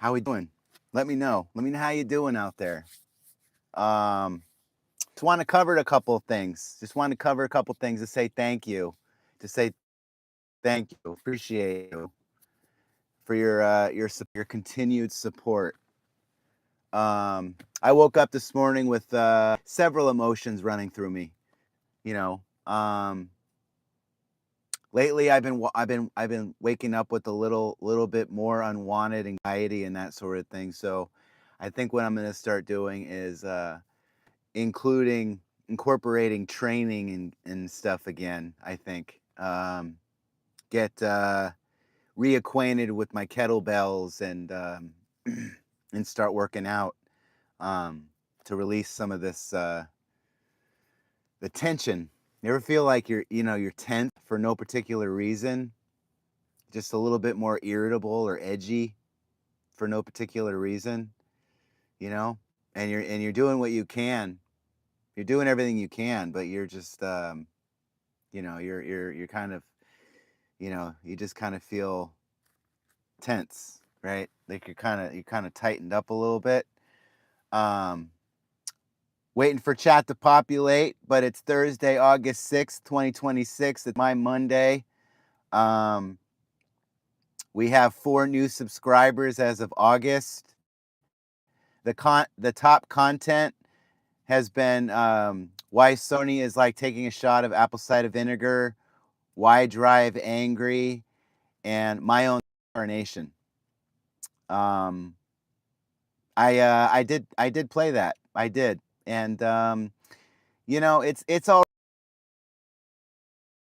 How we doing? Let me know. Let me know how you doing out there. Um, just want to cover a couple of things. Just want to cover a couple of things to say thank you. To say thank you. Appreciate you for your continued support. I woke up this morning with several emotions running through me. You know, lately I've been waking up with a little bit more unwanted anxiety and that sort of thing. So, I think what I'm going to start doing is including incorporating training and stuff again. I think get reacquainted with my kettlebells and and start working out um, to release some of this the tension. You ever feel like you're tense for no particular reason, just a little bit more irritable or edgy for no particular reason, you know? And you're doing what you can. You're doing everything you can, but you're just you're kind of, you just kind of feel tense, right? Like you kind of tightened up a little bit. Um Waiting for chat to populate, but it's Thursday, August 6th, 2026. It's my Monday. Um we have 4 new subscribers as of August. The top content has been why Sony is like taking a shot of apple cider vinegar, why drive angry, and my own incarnation. Um, I did play that. I did, and it's all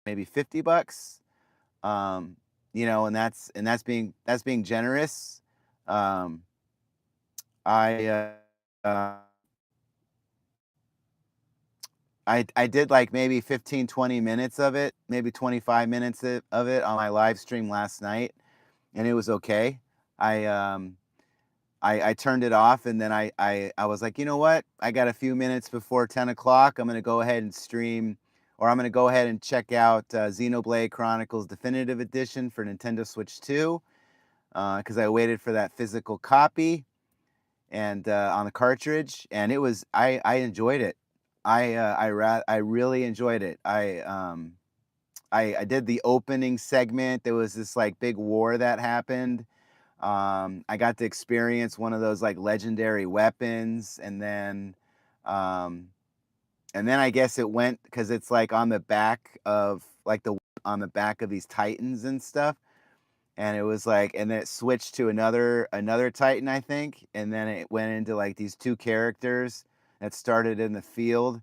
maybe $50. And that's being generous. Um, I I did like maybe 15, 20 minutes of it, maybe 25 minutes of it on my live stream last night, and it was okay. I I turned it off, and then I was like, you know what? I got a few minutes before 10 o'clock. I'm gonna go ahead and stream, or I'm gonna go ahead and check out Xenoblade Chronicles Definitive Edition for Nintendo Switch 2, because I waited for that physical copy and on the cartridge, and I enjoyed it. I really enjoyed it. I did the opening segment. There was this like big war that happened. I got to experience one of those like legendary weapons, um, and then I guess it went because it's like on the back of like the on the back of these Titans and stuff, and it was like, and then it switched to another Titan, I think, and then it went into like these 2 characters that started in the field,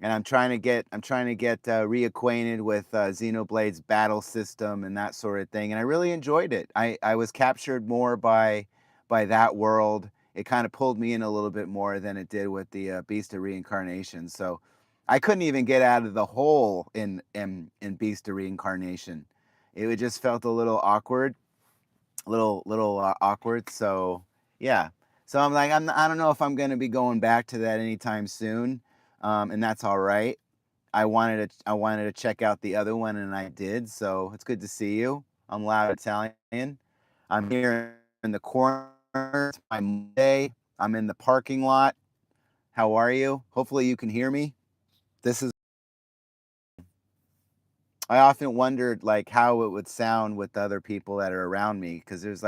and I'm trying to get reacquainted with Xenoblade's battle system and that sort of thing. And I really enjoyed it. I was captured more by that world. It kind of pulled me in a little bit more than it did with the Beast of Reincarnation. So I couldn't even get out of the hole in Beast of Reincarnation. It just felt a little awkward, little awkward. So yeah. So I'm like, I don't know if I'm gonna be going back to that anytime soon, and that's all right. I wanted to check out the other one, and I did. So it's good to see you. I'm Loud Italian. I'm here in the corner. It's my Monday. I'm in the parking lot. How are you? Hopefully you can hear me. This is. I often wondered like how it would sound with the other people that are around me, because there's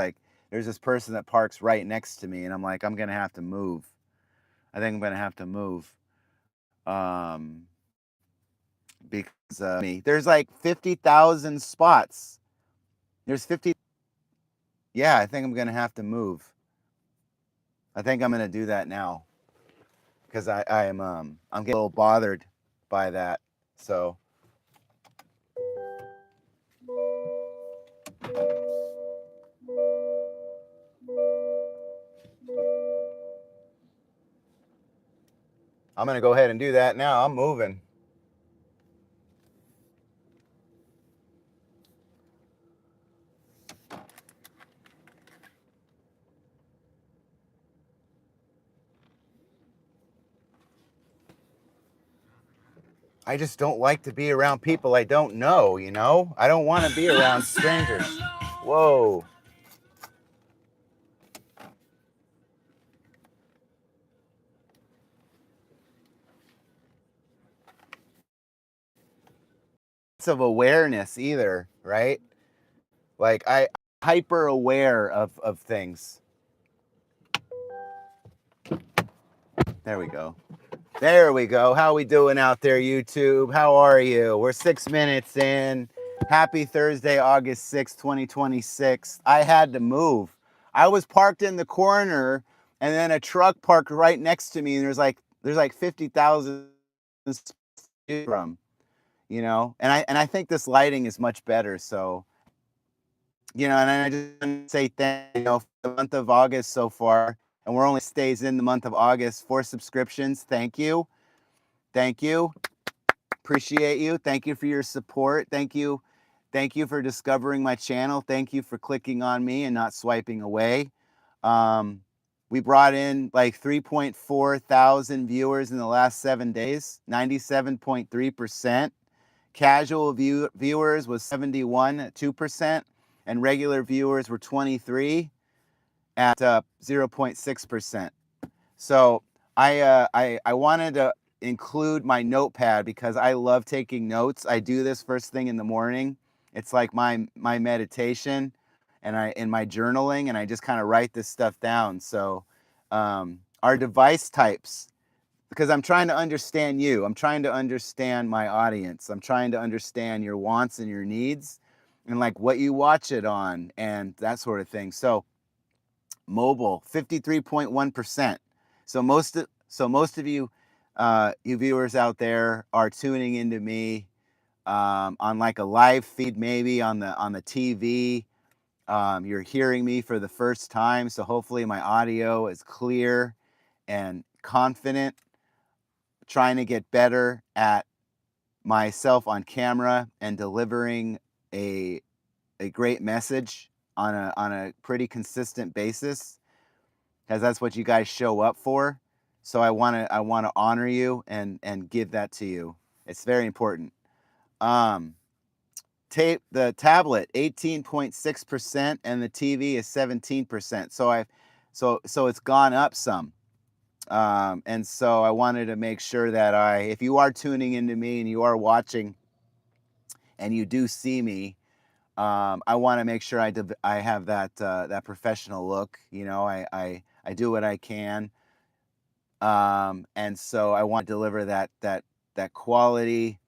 this person that parks right next to me, and I'm like, I'm gonna have to move. I think I'm gonna have to move. Um, because there's like 50,000 spots. There's 50. Yeah, I think I'm gonna have to move. I think I'm gonna do that now because I'm getting a little bothered by that. So I'm gonna go ahead and do that now. I'm moving. I just don't like to be around people I don't know. I don't want to be around strangers. Whoa. of awareness either, right? Like I hyper aware of things. There we go. There we go. How we doing out there, YouTube? How are you? We're 6 minutes in. Happy Thursday, August 6th, 2026. I had to move. I was parked in the corner and then a truck parked right next to me and there's like 50,000 from, and I think this lighting is much better. So, and I just want to say thank you, for the month of August so far. And we're only stays in the month of August for subscriptions. Thank you. Thank you. Appreciate you. Thank you for your support. Thank you. Thank you for discovering my channel. Thank you for clicking on me and not swiping away. We brought in like 3.4 thousand viewers in the last 7 days, 97.3%. Casual viewers was 71.2%, and regular viewers were 23 at 0.6%. So I wanted to include my notepad because I love taking notes. I do this first thing in the morning. It's like my meditation and in my journaling, and I just kind of write this stuff down. So our device types, because I'm trying to understand you. I'm trying to understand my audience. I'm trying to understand your wants and your needs and like what you watch it on and that sort of thing. So mobile, 53.1%. So most of you you viewers out there are tuning into me on like a live feed, maybe on the TV. You're hearing me for the first time, so hopefully my audio is clear and confident. Trying to get better at myself on camera and delivering a great message on a pretty consistent basis, because that's what you guys show up for. So I want to honor you and give that to you. It's very important. The tablet 18.6% and the TV is 17%. So it's gone up some. And so I wanted to make sure that if you are tuning into me and you are watching and you do see me, I want to make sure I have that professional look. I do what I can. And so I want to deliver that quality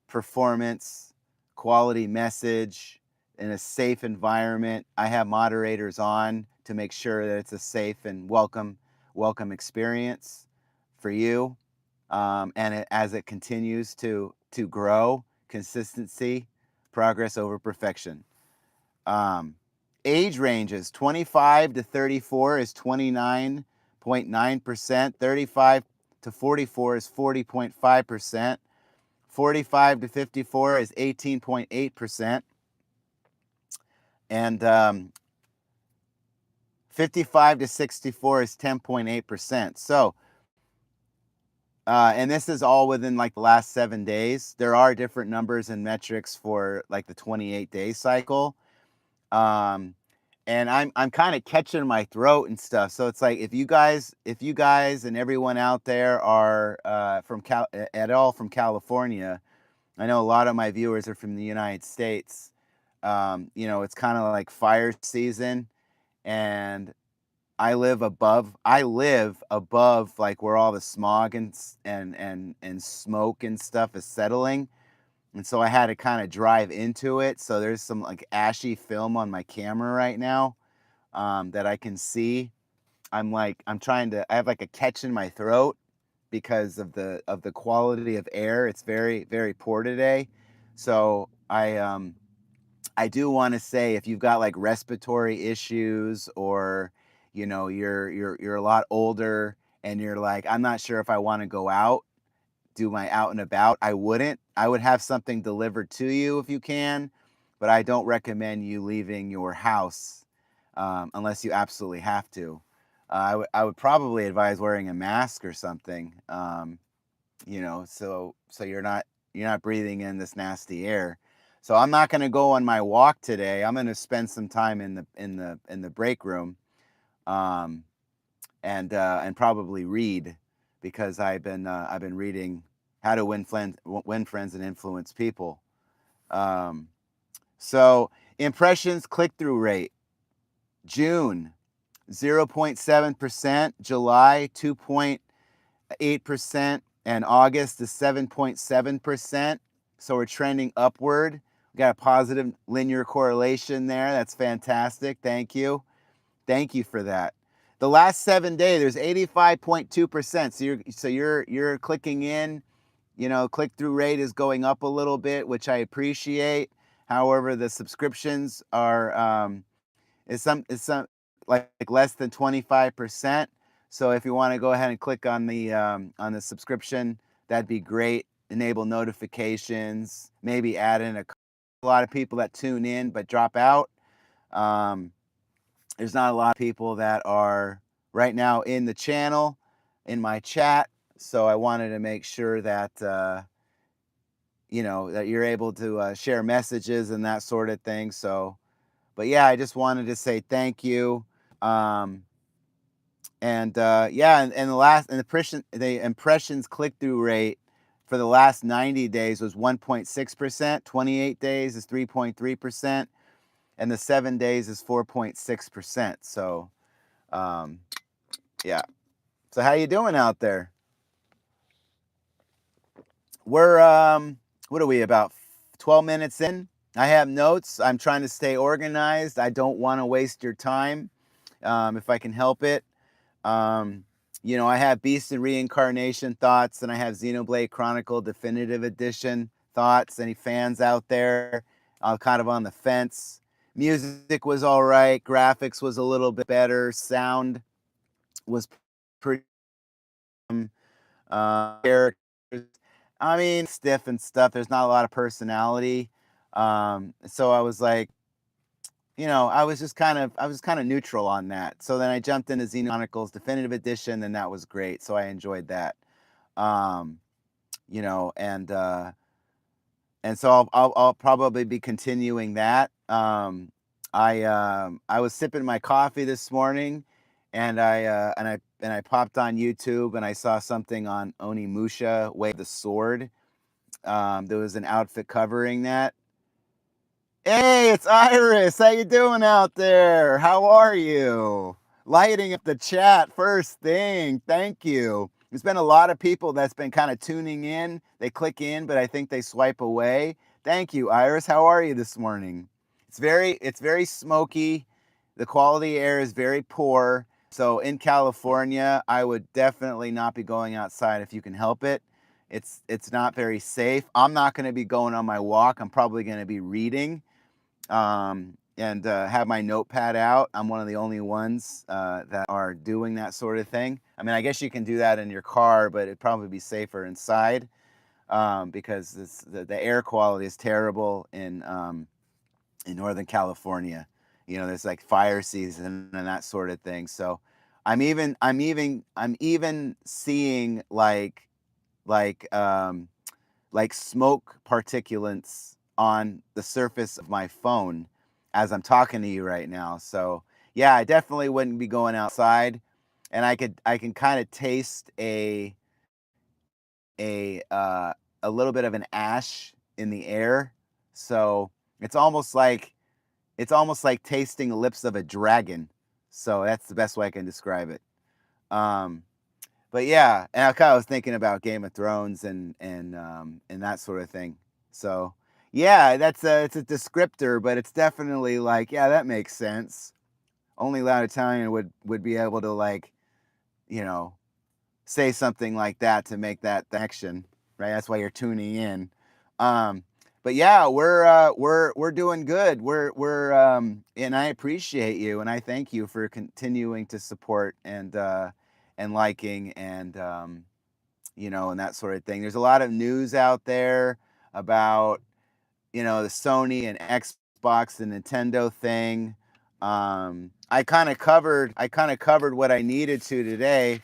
performance, quality message in a safe environment. I have moderators on to make sure that it's a safe and welcome experience for you. And as it continues to grow, consistency, progress over perfection. Age ranges 25 to 34 is 29.9%, 35 to 44 is 40.5%, 45 to 54 is 18.8%, and 55 to 64 is 10.8%. So, and this is all within like the last 7 days. There are different numbers and metrics for like the 28-day cycle. And I'm kind of catching my throat and stuff. So it's like if you guys and everyone out there are at all from California, I know a lot of my viewers are from the United States. It's kind of like fire season, and I live above like where all the smog and smoke and stuff is settling. And so I had to kind of drive into it. So there's some like ashy film on my camera right now that I can see. I have like a catch in my throat because of the quality of air. It's very, very poor today. So I do want to say, if you've got like respiratory issues, or you're a lot older and you're like, I'm not sure if I want to go out, do my out and about, I wouldn't. I would have something delivered to you if you can, but I don't recommend you leaving your house unless you absolutely have to. I would probably advise wearing a mask or something, so you're not breathing in this nasty air. So I'm not going to go on my walk today. I'm going to spend some time in the break room, and probably read, because I've been reading How to Win Friends and Influence People. So impressions click-through rate, June 0.7%, July 2.8%, and August is 7.7%. So we're trending upward. We got a positive linear correlation there. That's fantastic. Thank you. Thank you for that. The last 7 days, there's 85.2%. So you're clicking in. Click-through rate is going up a little bit, which I appreciate. However, the subscriptions are is some like less than 25%. So if you want to go ahead and click on the subscription, that'd be great. Enable notifications. Maybe add in a lot of people that tune in but drop out. There's not a lot of people that are right now in the channel, in my chat. So I wanted to make sure that that you're able to share messages and that sort of thing. So, but yeah, I just wanted to say thank you. And the impressions click-through rate for the last 90 days was 1.6%. 28 days is 3.3%, and the 7 days is 4.6%. So, yeah. So how you doing out there? We're what are we, about 12 minutes in? I have notes. I'm trying to stay organized. I don't want to waste your time, if I can help it. I have Beast and Reincarnation thoughts, and I have Xenoblade Chronicle Definitive Edition thoughts. Any fans out there? Kind of on the fence. Music was all right. Graphics was a little bit better. Sound was pretty. Characters, I mean, stiff and stuff. There's not a lot of personality. So I was like, I was just kind of neutral on that. So then I jumped into Xenoblade Chronicles Definitive Edition, and that was great. So I enjoyed that. Um, you know, and so I'll probably be continuing that. I was sipping my coffee this morning, and I popped on YouTube, and I saw something on Onimusha Way of the Sword. There was an outfit covering that. Hey, it's Iris. How you doing out there? How are you? Lighting up the chat first thing. Thank you. There's been a lot of people that's been kind of tuning in. They click in, but I think they swipe away. Thank you, Iris. How are you this morning? It's very smoky. The quality air is very poor. So in California, I would definitely not be going outside if you can help it. It's not very safe. I'm not going to be going on my walk. I'm probably going to be reading. And have my notepad out. I'm one of the only ones that are doing that sort of thing. I mean, I guess you can do that in your car, but it'd probably be safer inside because the air quality is terrible in Northern California. There's like fire season and that sort of thing. So I'm even seeing like smoke particulates on the surface of my phone as I'm talking to you right now. So yeah, I definitely wouldn't be going outside, and I can kind of taste a little bit of an ash in the air. So it's almost like tasting the lips of a dragon. So that's the best way I can describe it. But yeah, and I kind of was thinking about Game of Thrones and that sort of thing. So yeah, it's a descriptor, but it's definitely like, yeah, that makes sense. Only Loud Italian would be able to say something like that to make that connection, right? That's why you're tuning in. But yeah, we're doing good. And I appreciate you, and I thank you for continuing to support and liking and and that sort of thing. There's a lot of news out there about the Sony and Xbox and Nintendo thing. I kind of covered what I needed to today.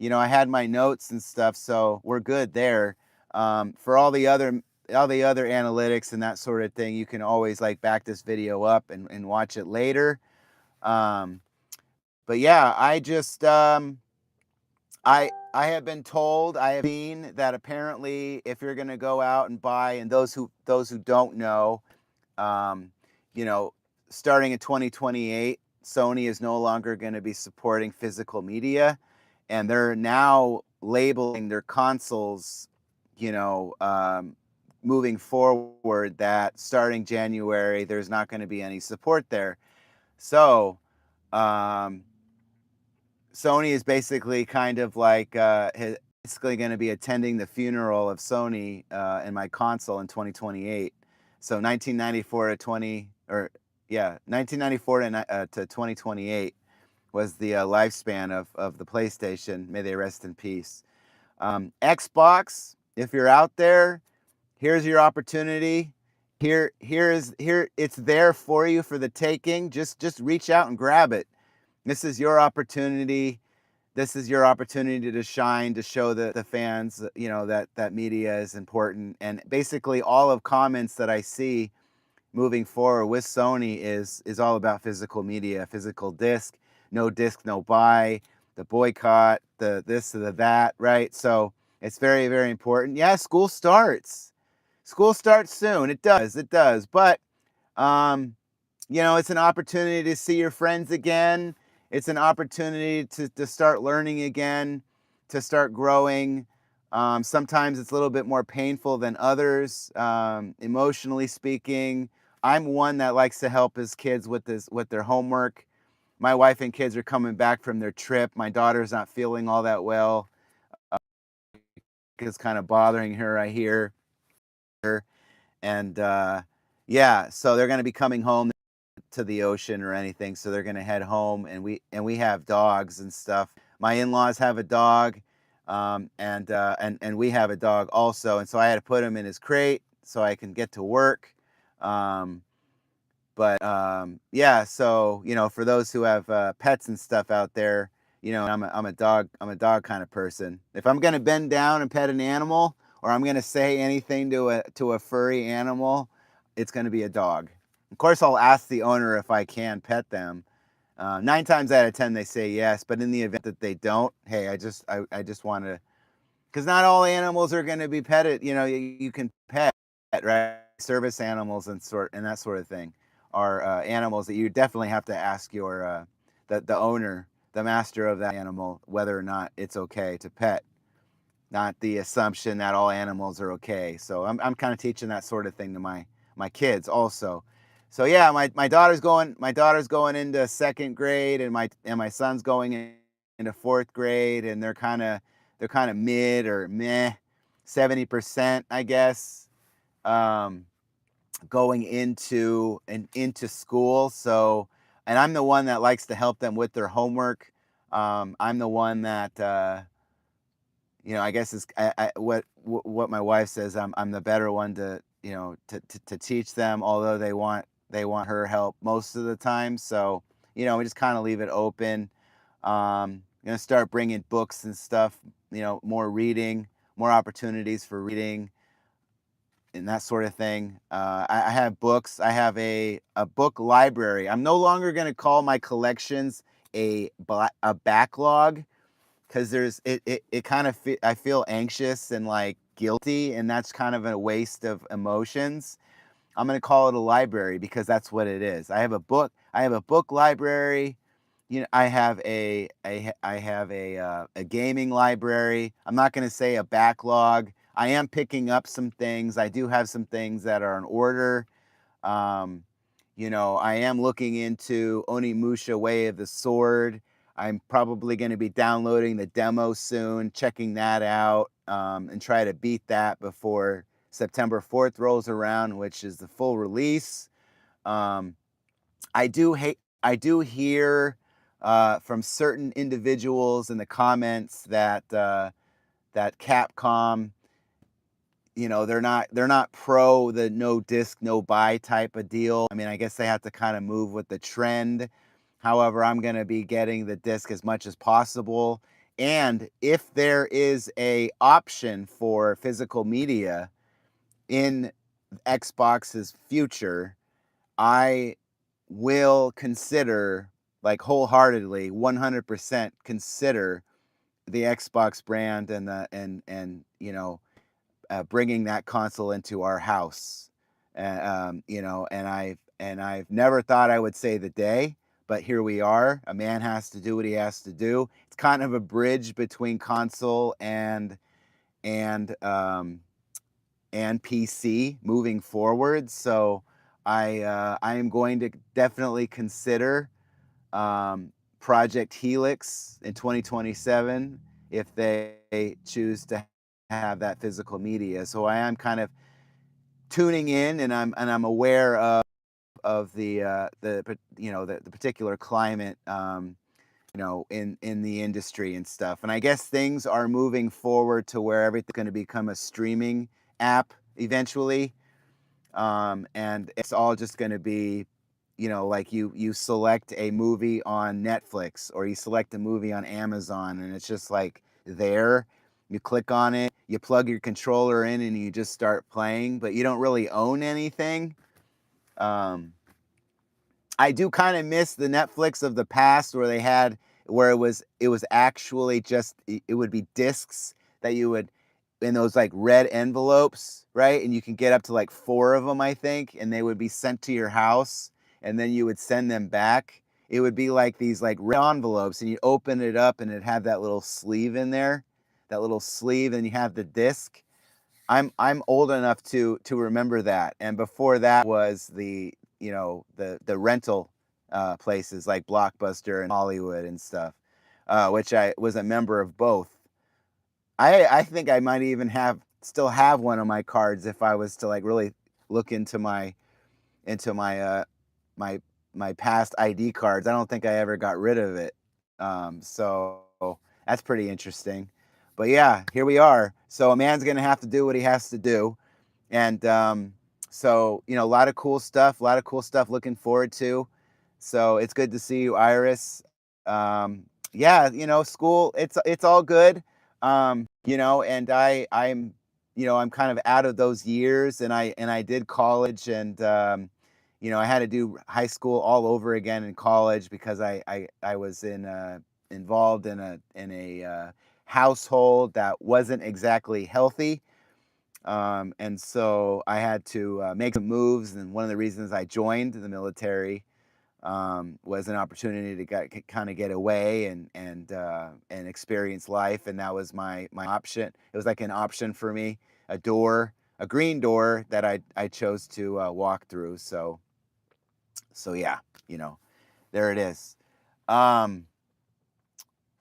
I had my notes and stuff, so we're good there. For all the other analytics and that sort of thing, you can always back this video up and watch it later. But yeah, I just I have been told, I have seen that apparently if you're going to go out and buy, and those who don't know, um, you know, starting in 2028, Sony is no longer going to be supporting physical media, and they're now labeling their consoles, you know, moving forward, that starting January there's not going to be any support there. So, um, Sony is basically kind of like basically going to be attending the funeral of Sony and my console in 2028. So 1994 to 20 or yeah, 1994 to 2028 was the lifespan of the PlayStation. May they rest in peace. Xbox, if you're out there, here's your opportunity. Here it's there for you for the taking. Just reach out and grab it. This is your opportunity. This is your opportunity to shine, to show the fans, that media is important. And basically all of comments that I see moving forward with Sony is all about physical media, physical disc, no buy, the boycott, the this, the that, right? So it's very, very important. Yeah, school starts. School starts soon. It does. But um, it's an opportunity to see your friends again. It's an opportunity to start learning again, to start growing. Sometimes it's a little bit more painful than others, emotionally speaking. I'm one that likes to help his kids with their homework. My wife and kids are coming back from their trip. My daughter's not feeling all that well. It's kind of bothering her, I hear. And yeah, so they're going to be coming home to the ocean or anything, so they're gonna head home, and we have dogs and stuff. My in-laws have a dog, and we have a dog also, and so I had to put him in his crate so I can get to work. Um, but yeah, so for those who have pets and stuff out there, I'm a dog kind of person. If I'm gonna bend down and pet an animal, or I'm gonna say anything to a furry animal, it's gonna be a dog. Of course, I'll ask the owner if I can pet them. 9 times out of 10, they say yes. But in the event that they don't, hey, I just want to, because not all animals are going to be petted. You can pet, right? Service animals and that sort of thing are animals that you definitely have to ask the owner, the master of that animal, whether or not it's okay to pet. Not the assumption that all animals are okay. So I'm kind of teaching that sort of thing to my kids also. So yeah, my daughter's going into second grade, and my son's going into fourth grade, and they're kind of mid or meh, 70%, I guess, um, going into school. So, and I'm the one that likes to help them with their homework. I'm the one that I guess is what my wife says. I'm the better one to teach them, although they want her help most of the time. So we just kind of leave it open. Gonna start bringing books and stuff. More reading, more opportunities for reading, and that sort of thing. I have books. I have a book library. I'm no longer gonna call my collections a backlog, because it kind of I feel anxious and like guilty, and that's kind of a waste of emotions. I'm going to call it a library, because that's what it is. I have a book library. I have a gaming library. I'm not going to say a backlog. I am picking up some things. I do have some things that are in order. um, I am looking into Onimusha Way of the Sword. I'm probably going to be downloading the demo soon, checking that out, and try to beat that before September 4th rolls around, which is the full release. Um, I do hear from certain individuals in the comments that Capcom, they're not pro the no disc no buy type of deal. I mean, I guess they have to kind of move with the trend. However, I'm going to be getting the disc as much as possible, and if there is a option for physical media in Xbox's future, I will consider, like, wholeheartedly, 100% consider the Xbox brand and bringing that console into our house. And I've never thought I would say the day, but here we are. A man has to do what he has to do. It's kind of a bridge between console and um, and PC moving forward. So I am going to definitely consider um, Project Helix in 2027 if they choose to have that physical media. So I am kind of tuning in, and I'm aware of the particular climate in the industry and stuff. And I guess things are moving forward to where everything's going to become a streaming app eventually, and it's all just going to be like you select a movie on Netflix or you select a movie on Amazon, and it's just like there. You click on it, you plug your controller in, and you just start playing, but you don't really own anything. um, I do kind of miss the Netflix of the past where it was actually just it would be discs that you would in those like red envelopes, right? And you can get up to like 4 of them, I think, and they would be sent to your house, and then you would send them back. It would be like these like red envelopes, and you open it up and it had that little sleeve in there, that little sleeve, and you have the disc. I'm old enough to remember that. And before that was the rental places like Blockbuster and Hollywood and stuff, which I was a member of both. I think I might even still have one of my cards if I was to like really look into my my past ID cards. I don't think I ever got rid of it. So that's pretty interesting. But yeah, here we are. So a man's gonna have to do what he has to do, and so a lot of cool stuff. A lot of cool stuff. Looking forward to. So it's good to see you, Iris. Yeah, school. It's all good. And I'm kind of out of those years, and I did college, and I had to do high school all over again in college because I was involved in a household that wasn't exactly healthy. And so I had to make some moves, and one of the reasons I joined the military was an opportunity to kind of get away and experience life, and that was my option. It was like an option for me, a green door that I chose to walk through. So yeah, there it is. Um,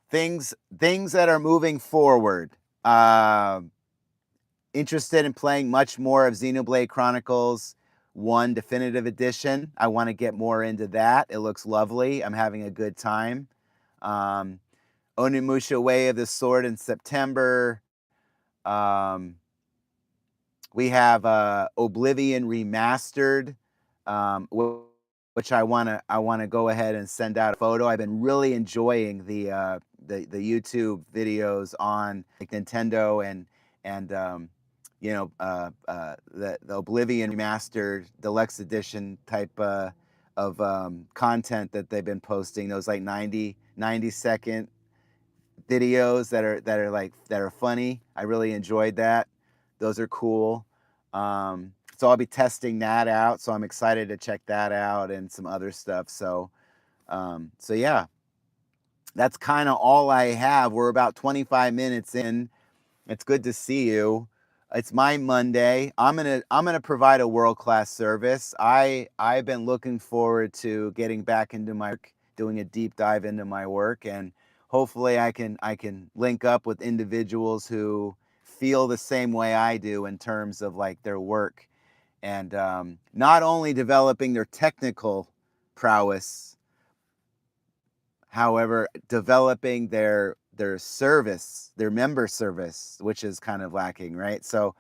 things that are moving forward. Interested in playing much more of Xenoblade Chronicles 1 Definitive Edition. I want to get more into that. It looks lovely. I'm having a good time. Um, Onimusha Way of the Sword in September. Um, we have Oblivion Remastered, which I wanna go ahead and send out a photo. I've been really enjoying the YouTube videos on like Nintendo and the Oblivion Remastered Deluxe Edition type of content that they've been posting. Those like 90-second videos that are funny. I really enjoyed that. Those are cool. So I'll be testing that out. So I'm excited to check that out and some other stuff. So yeah, that's kind of all I have. We're about 25 minutes in. It's good to see you. It's my Monday. I'm gonna provide a world-class service. I've been looking forward to getting back into my work, doing a deep dive into my work, and hopefully I can link up with individuals who feel the same way I do in terms of like their work, and not only developing their technical prowess, however, developing their member service, which is kind of lacking, right? So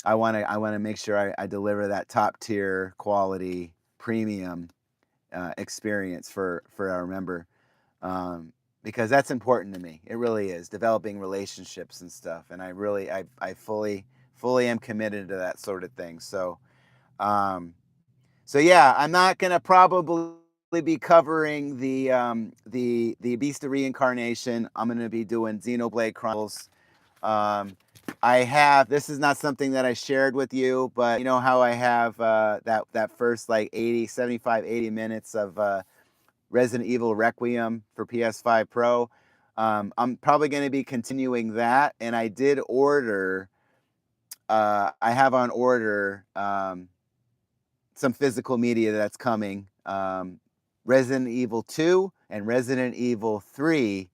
I want to make sure I deliver that top tier quality premium experience for our member, because that's important to me. It really is, developing relationships and stuff, and I fully am committed to that sort of thing. So yeah, I'm not gonna probably be covering the Beast of Reincarnation. I'm going to be doing Xenoblade Chronicles. Um, I have, this is not something that I shared with you, but you know how I have that first like 80, 75, 80 minutes of Resident Evil Requiem for PS5 Pro. I'm probably going to be continuing that, and I did order. I have on order some physical media that's coming. Resident Evil 2 and Resident Evil 3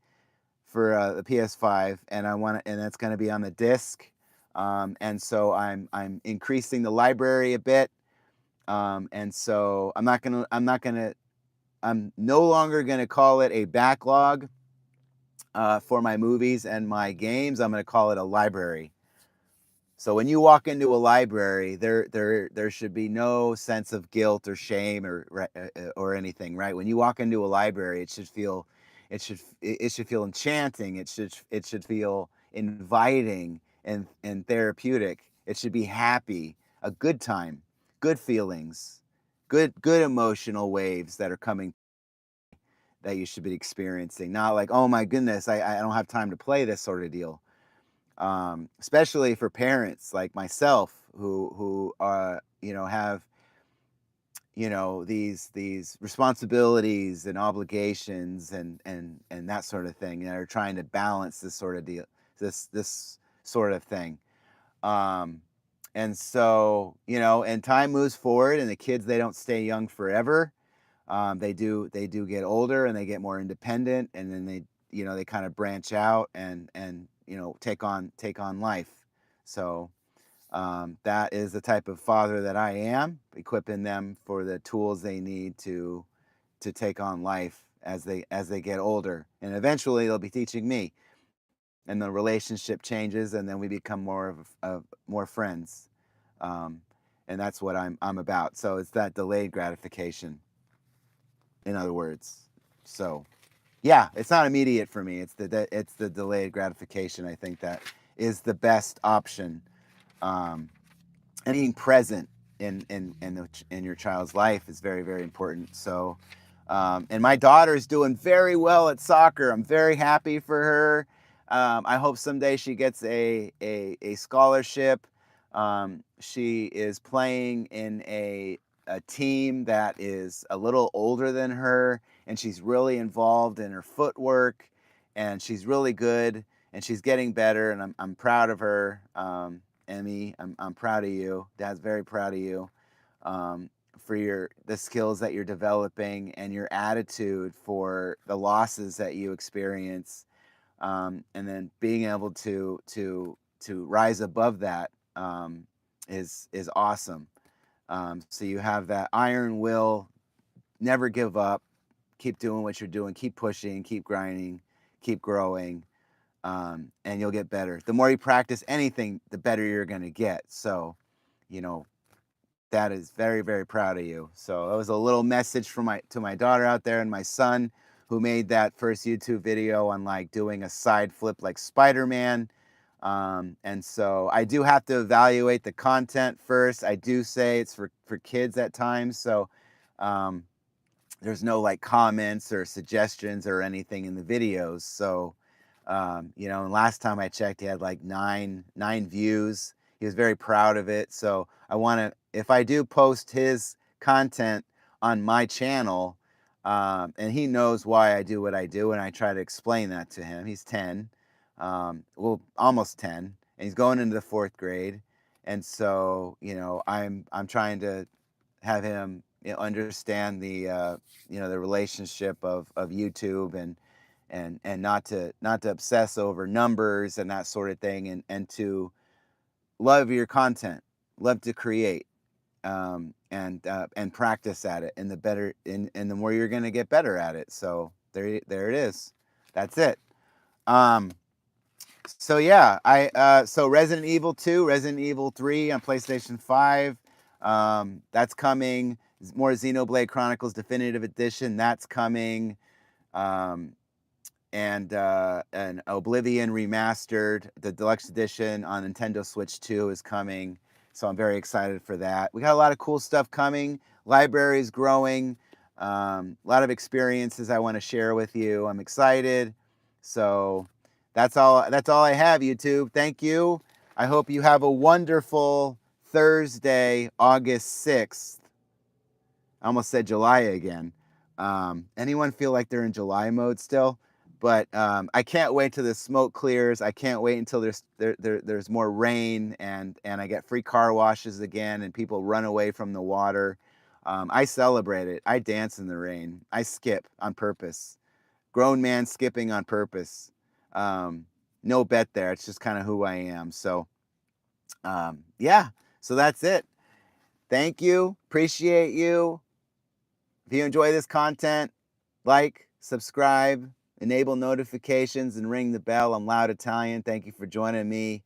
for the PS5, and and that's going to be on the disc. And so I'm increasing the library a bit. And so I'm no longer gonna call it a backlog for my movies and my games. I'm gonna call it a library. So when you walk into a library, there should be no sense of guilt or shame or anything, right? When you walk into a library, it should feel enchanting. It should feel inviting and therapeutic. It should be happy, a good time, good feelings, good emotional waves that are coming that you should be experiencing. Not like, oh my goodness, I don't have time to play this sort of deal. Especially for parents like myself who have these responsibilities and obligations and that sort of thing, and are trying to balance this sort of deal, this sort of thing. And so and time moves forward, and the kids, they don't stay young forever. They do get older, and they get more independent, and then they kind of branch out and take on life. So that is the type of father that I am, equipping them for the tools they need to take on life as they get older, and eventually they'll be teaching me, and the relationship changes, and then we become more friends, and that's what I'm about. So it's that delayed gratification, in other words. So yeah, it's not immediate for me. It's the delayed gratification. I think that is the best option. And being present in your child's life is very, very important. So, and my daughter is doing very well at soccer. I'm very happy for her. I hope someday she gets a scholarship. She is playing in a team that is a little older than her, and she's really involved in her footwork, and she's really good, and she's getting better, and I'm proud of her. Emmy, I'm proud of you. Dad's very proud of you, for the skills that you're developing and your attitude for the losses that you experience, and then being able to rise above that, is awesome. So you have that iron will, never give up, keep doing what you're doing, keep pushing, keep grinding, keep growing, and you'll get better. The more you practice anything, the better you're going to get. So, that is very, very proud of you. So that was a little message to my daughter out there, and my son, who made that first YouTube video on like doing a side flip like Spider-Man. And so I do have to evaluate the content first. I do say it's for kids at times. So there's no like comments or suggestions or anything in the videos. So, and last time I checked, he had like nine views. He was very proud of it. So if I do post his content on my channel, and he knows why I do what I do, and I try to explain that to him. He's 10, well, almost 10, and he's going into the 4th grade. And so, I'm trying to have him understand the relationship of YouTube, and not to obsess over numbers and that sort of thing, and to love your content, love to create, and practice at it, and the more you're going to get better at it. So there it is. That's it. So yeah, so Resident Evil 2, Resident Evil 3 on PlayStation 5, that's coming. More Xenoblade Chronicles Definitive Edition, that's coming. And Oblivion Remastered, the deluxe edition on Nintendo Switch 2 is coming. So I'm very excited for that. We got a lot of cool stuff coming. Library's growing. A lot of experiences I want to share with you. I'm excited. So that's all I have, YouTube. Thank you. I hope you have a wonderful Thursday, August 6th. I almost said July again. Anyone feel like they're in July mode still? But I can't wait till the smoke clears. I can't wait until there's more rain and I get free car washes again and people run away from the water. I celebrate it. I dance in the rain. I skip on purpose. Grown man skipping on purpose. No bet there. It's just kind of who I am. So yeah. So that's it. Thank you. Appreciate you. If you enjoy this content, like, subscribe, enable notifications, and ring the bell. I'm Loud Italian. Thank you for joining me.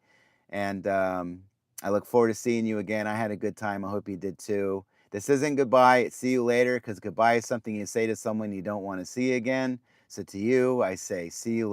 And I look forward to seeing you again. I had a good time. I hope you did too. This isn't goodbye. It's see you later, because goodbye is something you say to someone you don't want to see again. So to you, I say see you later.